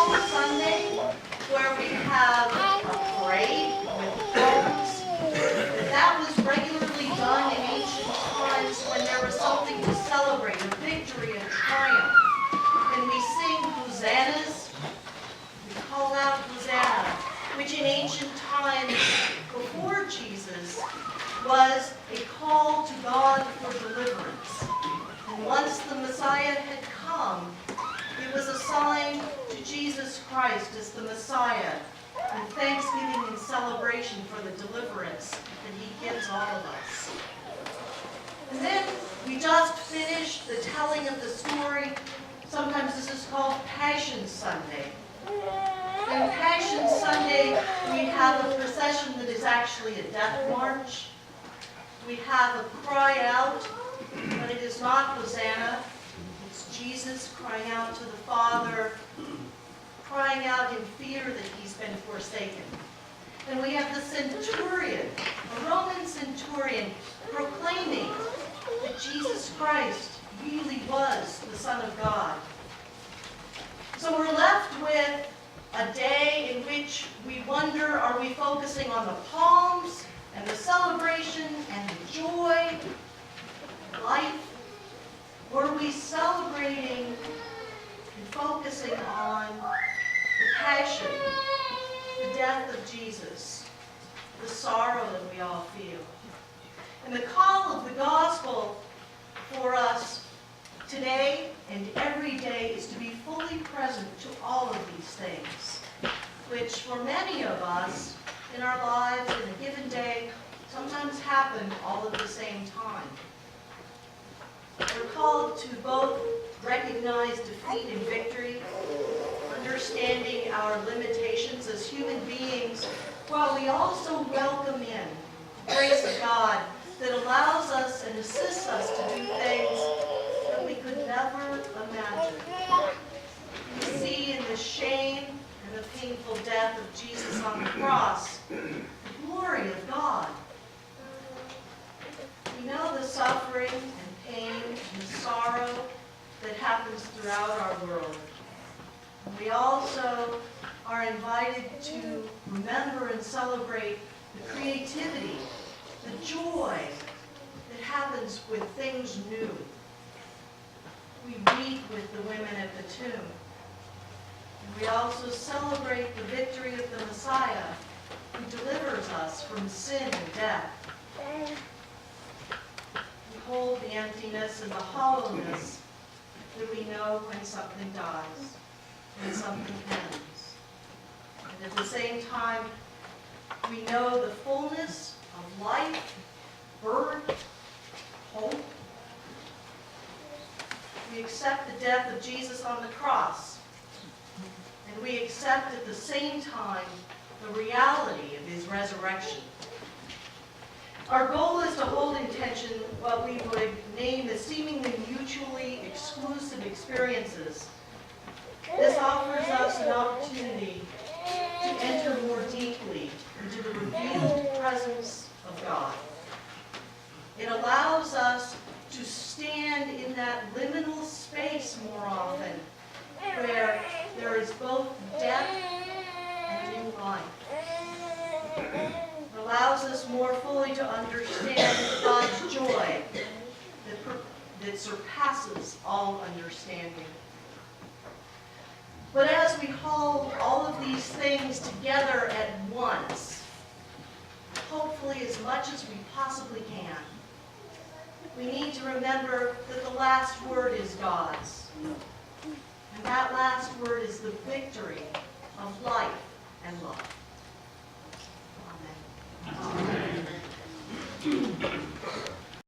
Palm Sunday, where we have a parade with palms. That was regularly done in ancient times when there was something to celebrate, a victory, a triumph. And we sing hosannas. We call out Hosanna, which in ancient times before Jesus was a call to God for deliverance. And once the Messiah had come, it was a sign to Jesus Christ as the Messiah, and thanksgiving and celebration for the deliverance that he gives all of us. And then we just finished the telling of the story. Sometimes this is called Passion Sunday. And Passion Sunday, we have a procession that is actually a death march. We have a cry out, but it is not Hosanna. It's Jesus crying out to the Father, crying out in fear that he's been forsaken. And we have the centurion, a Roman centurion, proclaiming that Jesus Christ really was the Son of God. So we're left with a day in which we wonder, are we focusing on the palms and the celebration and the joy of life? Or are we celebrating and focusing on the passion, the death of Jesus, the sorrow that we all feel? And the call of the gospel for us today and every day is to be fully present to all of these things, which for many of us in our lives in a given day sometimes happen all at the same time. We're called to both recognize defeat and victory, understanding our limitations as human beings, while we also welcome in the grace of God that allows us and assists us to do things that we could never imagine. We see in the shame and the painful death of Jesus on the cross the glory of God. We know the suffering and pain and the sorrow that happens throughout our world. We also are invited to remember and celebrate the creativity, the joy that happens with things new. We weep with the women at the tomb. And we also celebrate the victory of the Messiah who delivers us from sin and death. We hold the emptiness and the hollowness that we know when something dies, when something ends. And at the same time, we know the fullness of life, birth, hope. We accept the death of Jesus on the cross, and we accept at the same time the reality of his resurrection. Our goal is to hold in tension what we would name as seemingly mutually exclusive experiences. This offers us an opportunity to enter more deeply into the revealed presence of God. It allows us to stand in that liminal space more often, where there is both death and new life. It allows us more fully to understand God's joy that surpasses all understanding. But as we hold all of these things together at once, hopefully as much as we possibly can, we need to remember that the last word is God's. And that last word is the victory of life and love.